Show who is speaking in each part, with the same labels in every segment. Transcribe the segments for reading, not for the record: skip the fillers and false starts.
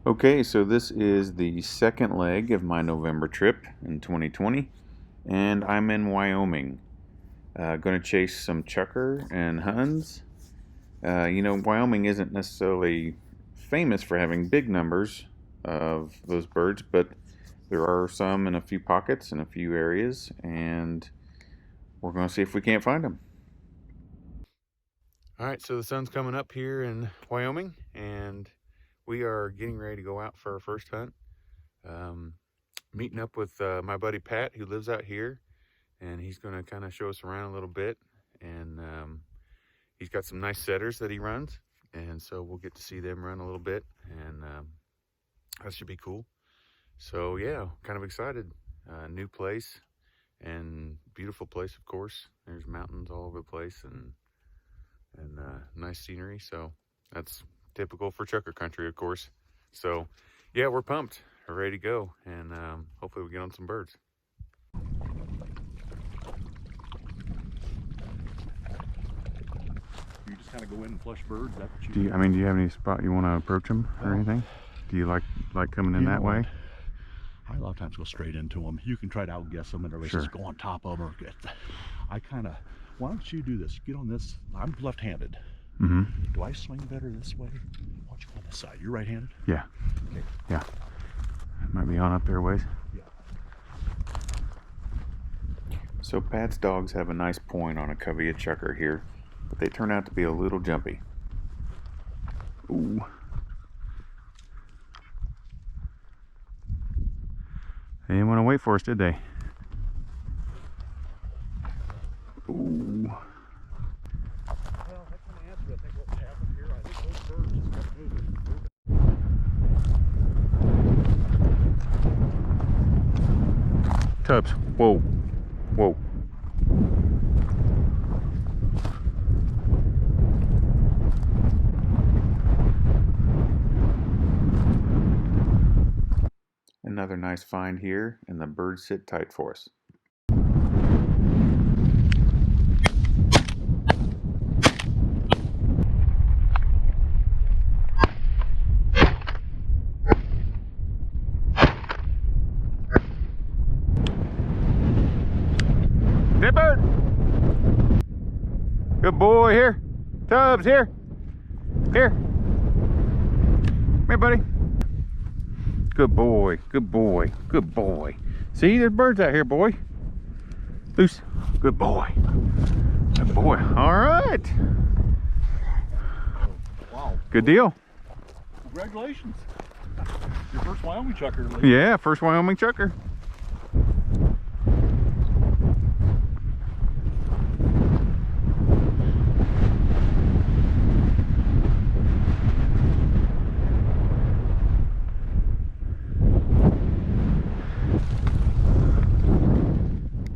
Speaker 1: Okay, so this is the second leg of my November trip in 2020, and I'm in Wyoming. Going to chase some chukar and Huns. Wyoming isn't necessarily famous for having big numbers of those birds, but there are some in a few pockets in a few areas, and we're going to see if we can't find them. All right, so the sun's coming up here in Wyoming, and we are getting ready to go out for our first hunt. Meeting up with my buddy Pat, who lives out here, and he's going to kind of show us around a little bit. And he's got some nice setters that he runs, and so we'll get to see them run a little bit, and that should be cool. So yeah, kind of excited. New place and beautiful place, of course. There's mountains all over the place and nice scenery. So that's typical for chukar country, of course. So yeah, we're pumped. We're ready to go, and hopefully we get on some birds.
Speaker 2: You just kind of go in and flush birds. That's what you
Speaker 1: do you have any spot you want to approach them or anything? Do you like coming in that way?
Speaker 2: I a lot of times go straight into them. You can try to outguess them and everybody says go on top of them. I kind of, why don't you do this? Get on this. I'm left-handed.
Speaker 1: Mm-hmm.
Speaker 2: Do I swing better this way? Why don't you go on this side? You're right-handed?
Speaker 1: Yeah.
Speaker 2: Okay.
Speaker 1: Yeah. Might be on up there a ways.
Speaker 2: Yeah.
Speaker 1: So Pat's dogs have a nice point on a covey of chukar here, but they turn out to be a little jumpy. Ooh. They didn't want to wait for us, did they? Ooh.
Speaker 2: Well, that's an answer. I think what happened here, I think those birds just kept moving.
Speaker 1: Tubbs, whoa, whoa. Another nice find here, and the birds sit tight for us. Dead bird! Good boy here. Tubbs here. Here. Come here, buddy. Good boy, good boy, good boy. See, there's birds out here, boy. Loose. Good boy. Good boy. All right.
Speaker 2: Wow.
Speaker 1: Good deal.
Speaker 2: Congratulations. Your first Wyoming chukar.
Speaker 1: Yeah, first Wyoming chukar.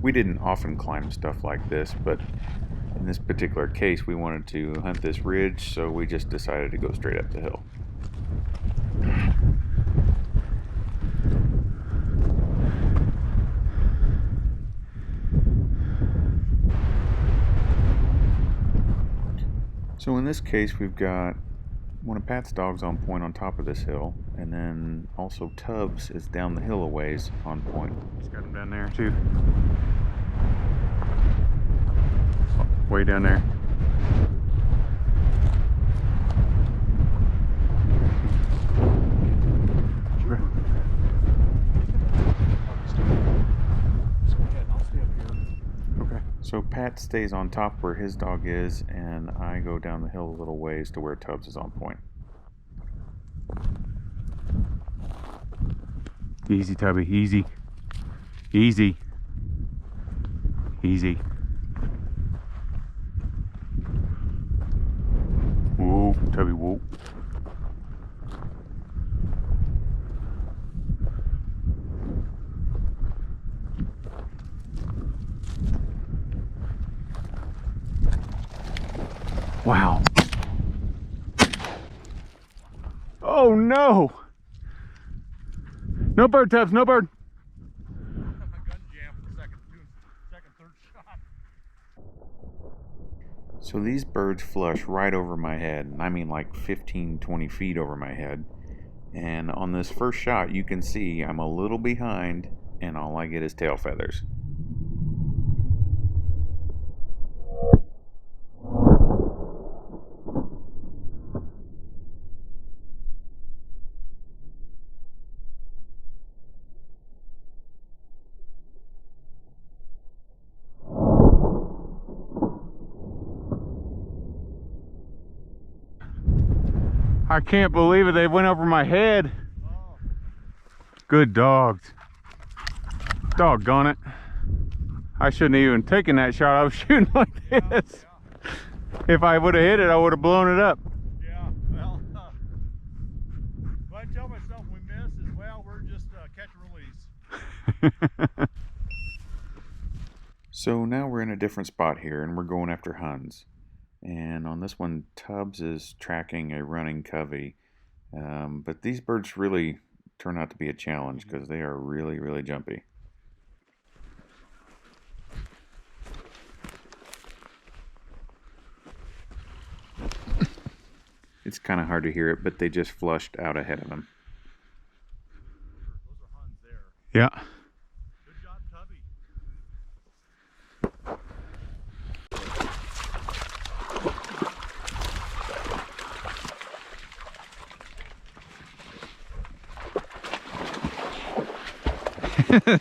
Speaker 1: We didn't often climb stuff like this, but in this particular case we wanted to hunt this ridge, so we just decided to go straight up the hill. So in this case we've got one of Pat's dogs on point on top of this hill, and then also Tubbs is down the hill a ways on point. He's got him down there too. Way down there. Sure. Okay, so Pat stays on top where his dog is, and I go down the hill a little ways to where Tubbs is on point. Easy, Tubby, easy. Easy. Easy. Whoa, Tubby, whoa. Wow. Oh no! No bird, Tubbs, no bird. So these birds flush right over my head, and I mean like 15, 20 feet over my head. And on this first shot, you can see I'm a little behind, and all I get is tail feathers. I can't believe it, they went over my head.
Speaker 2: Oh.
Speaker 1: Good dogs. Doggone it. I shouldn't have even taken that shot. I was shooting like this.
Speaker 2: Yeah.
Speaker 1: If I would have hit it, I would have blown it up.
Speaker 2: Yeah, well, I tell myself we miss as well, we're just catch and release.
Speaker 1: So now we're in a different spot here, and we're going after Huns. And on this one, Tubbs is tracking a running covey. But these birds really turn out to be a challenge because they are really, really jumpy. It's kind of hard to hear it, but they just flushed out ahead of him.
Speaker 2: Those are Huns there.
Speaker 1: Yeah.
Speaker 2: Good job, Tubby.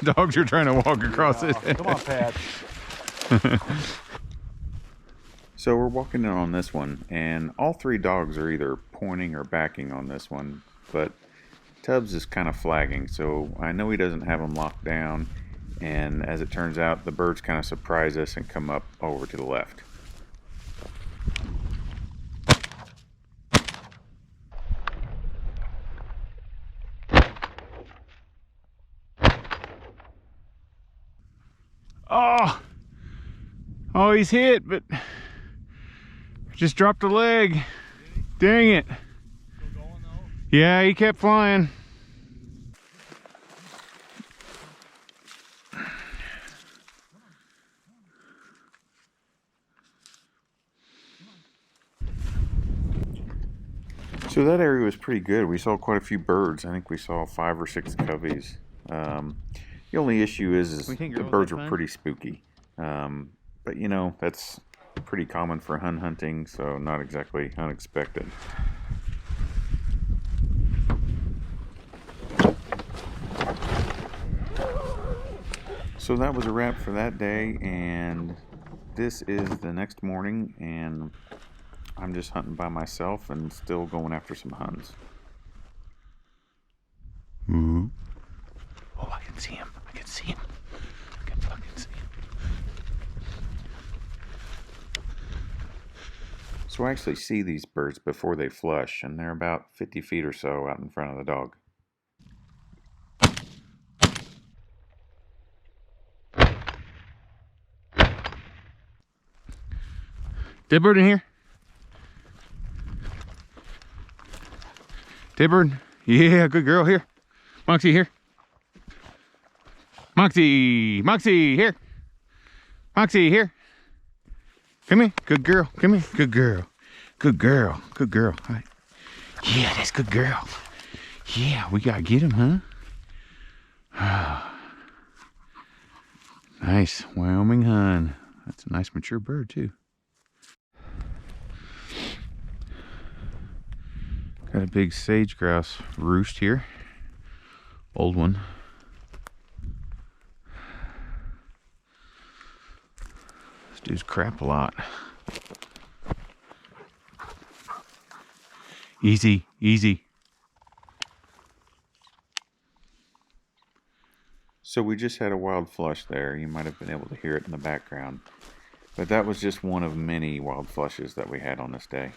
Speaker 1: Dogs are trying to walk across it.
Speaker 2: Come on, Pat.
Speaker 1: So we're walking in on this one, and all three dogs are either pointing or backing on this one, but Tubbs is kind of flagging, so I know he doesn't have them locked down, and as it turns out, the birds kind of surprise us and come up over to the left. Oh, he's hit, but just dropped a leg. Dang it.
Speaker 2: Still going though?
Speaker 1: Yeah, he kept flying. So that area was pretty good. We saw quite a few birds. I think we saw 5 or 6 coveys. The only issue is the birds were pretty spooky. But you know, that's pretty common for hun hunting, so not exactly unexpected. So that was a wrap for that day, and this is the next morning, and I'm just hunting by myself and still going after some Huns. Mm-hmm. Oh, I can see him. I can see him. I can fucking see him. So I actually see these birds before they flush, and they're about 50 feet or so out in front of the dog. Dead bird in here? Dead bird? Yeah, good girl. Here. Moxie, here. Moxie! Moxie, here. Moxie, here. Come here. Good girl. Come here. Good girl. Good girl. Good girl. All right. Yeah, that's good girl. Yeah, we gotta get him, huh? Nice Wyoming Hun. That's a nice mature bird, too. Got a big sage grouse roost here. Old one. This dude's crap a lot. Easy, easy. So we just had a wild flush there. You might have been able to hear it in the background. But that was just one of many wild flushes that we had on this day.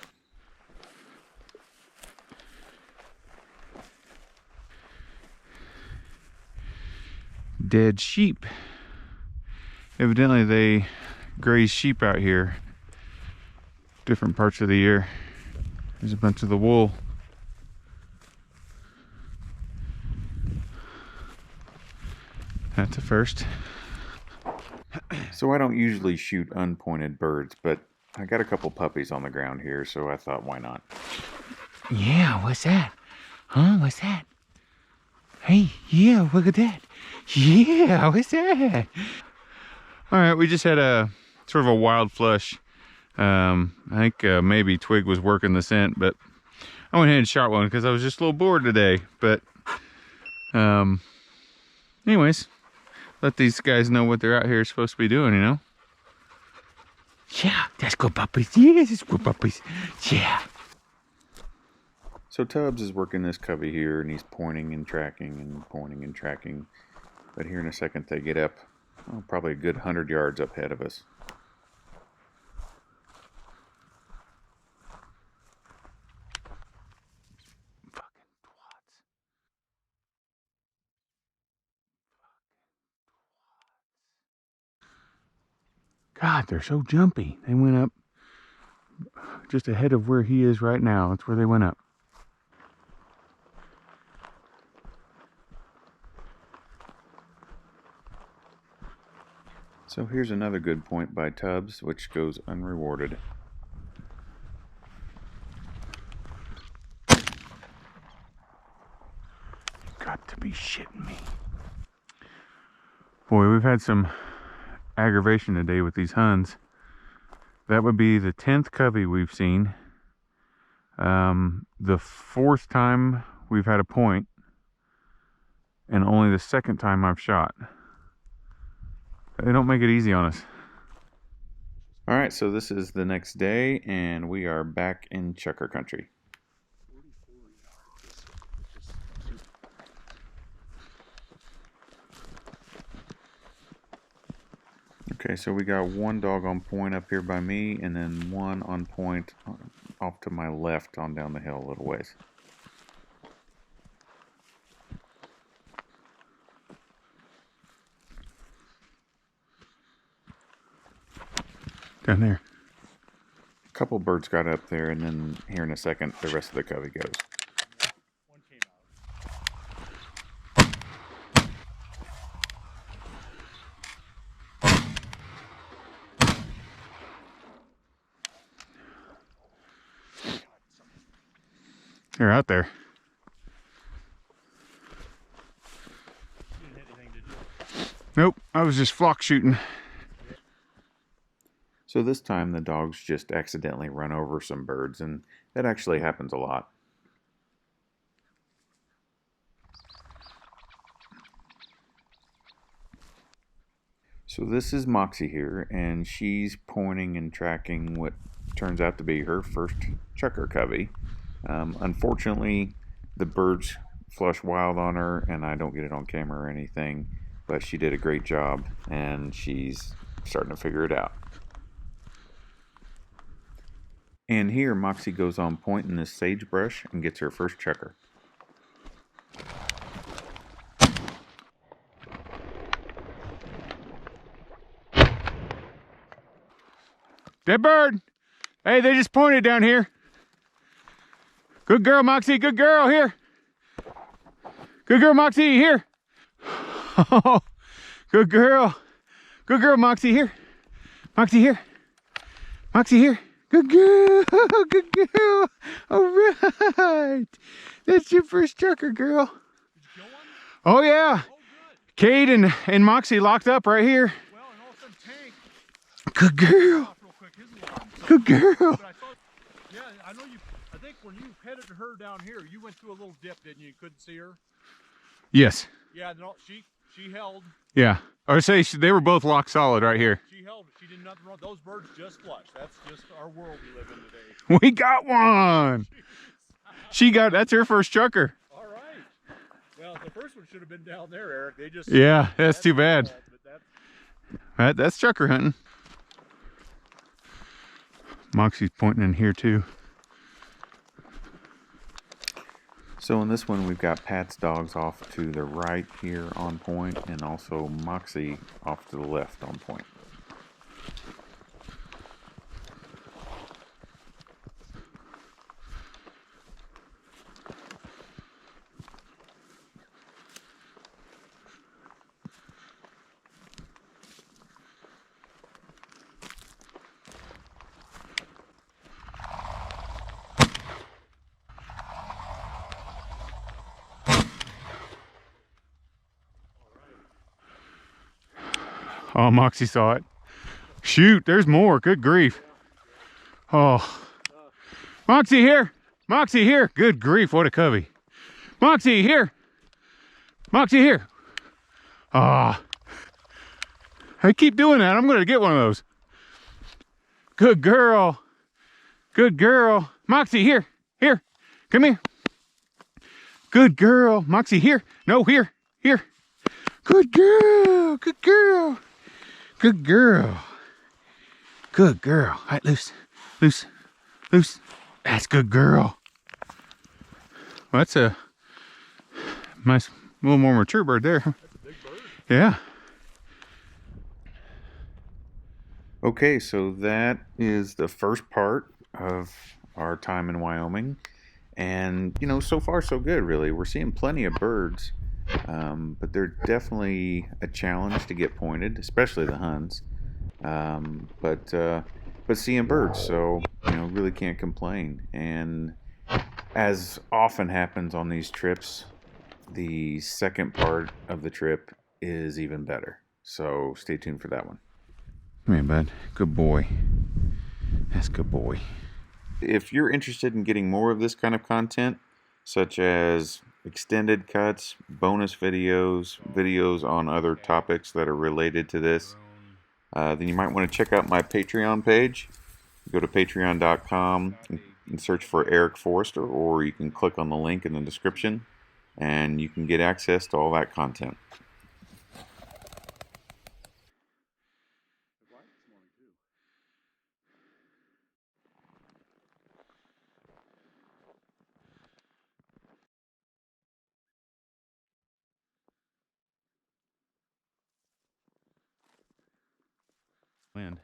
Speaker 1: Dead sheep. Evidently they graze sheep out here different parts of the year. There's a bunch of the wool. That's a first. So I don't usually shoot unpointed birds, but I got a couple puppies on the ground here, so I thought, why not? Yeah, what's that? Huh? What's that? Hey, yeah, look at that. Yeah, what's that? All right, we just had a sort of a wild flush. I think maybe Twig was working the scent, but I went ahead and shot one because I was just a little bored today. But anyways, let these guys know what they're out here supposed to be doing, you know? Yeah, that's good puppies. Yes, it's good puppies. Yeah. So Tubbs is working this covey here, and he's pointing and tracking and pointing and tracking. But here in a second, they get up, probably a good 100 yards up ahead of us. God, they're so jumpy. They went up just ahead of where he is right now. That's where they went up. So here's another good point by Tubbs, which goes unrewarded. Got to be shitting me. Boy, we've had some aggravation today with these Huns. That would be the 10th covey we've seen. The 4th time we've had a point, and only the 2nd time I've shot. They don't make it easy on us. All right, so this is the next day, and we are back in Chukar country. Okay, so we got one dog on point up here by me, and then one on point off to my left on down the hill a little ways. Down there. A couple birds got up there, and then here in a second, the rest of the covey goes.
Speaker 2: One came
Speaker 1: They're out there.
Speaker 2: You didn't hit anything, did you?
Speaker 1: Nope, I was just flock shooting. So this time the dogs just accidentally run over some birds, and that actually happens a lot. So this is Moxie here, and she's pointing and tracking what turns out to be her first chukar covey. Unfortunately, the birds flush wild on her, and I don't get it on camera or anything, but she did a great job, and she's starting to figure it out. And here, Moxie goes on point in this sagebrush and gets her first chukar. Dead bird! Hey, they just pointed down here. Good girl, Moxie. Good girl, here. Good girl, Moxie, here. Oh, good girl. Good girl, Moxie, here. Moxie, here. Moxie, here. Good girl. Good girl. All right. That's your first chukar, girl.
Speaker 2: Did you kill one?
Speaker 1: Oh, yeah.
Speaker 2: Oh, good.
Speaker 1: Cade and Moxie locked up right here.
Speaker 2: Well, and all of a sudden, Tank
Speaker 1: Good girl.
Speaker 2: off real quick, his alarm.
Speaker 1: Good girl.
Speaker 2: But I thought, yeah, I know you. I think when you headed to her down here, you went through a little dip, didn't you? You couldn't see her.
Speaker 1: Yes.
Speaker 2: Yeah, no, she held.
Speaker 1: Yeah. I would say they were both locked solid right here.
Speaker 2: She held. She did nothing wrong. Those birds just flushed. That's just our world we live in today.
Speaker 1: We got one. That's her first chukar.
Speaker 2: All right. Well, the first one should have been down there, Eric. They just.
Speaker 1: Yeah, that's too bad.
Speaker 2: But
Speaker 1: That's chukar hunting. Moxie's pointing in here too. So in this one, we've got Pat's dogs off to the right here on point, and also Moxie off to the left on point. Oh, Moxie saw it. Shoot, there's more. Good grief. Oh. Moxie here. Moxie here. Good grief, what a covey. Moxie here. Moxie here. Ah. I keep doing that. I'm going to get one of those. Good girl. Good girl. Moxie here. Here. Come here. Good girl. Moxie here. No, here. Here. Good girl. Good girl. Good girl. Good girl. All right, loose. Loose. Loose. That's good girl. Well, that's a nice, little more mature bird there. That's a big bird. Yeah. Okay, so that is the first part of our time in Wyoming. And, you know, so far so good, really. We're seeing plenty of birds, but they're definitely a challenge to get pointed, especially the Huns. But seeing birds, so, you know, really can't complain. And as often happens on these trips, the second part of the trip is even better. So stay tuned for that one. Come here, bud. Good boy. That's good boy. If you're interested in getting more of this kind of content, such as extended cuts, bonus videos, videos on other topics that are related to this, then you might want to check out my Patreon page. Go to patreon.com and search for Eric Forrester, or you can click on the link in the description and you can get access to all that content. Land.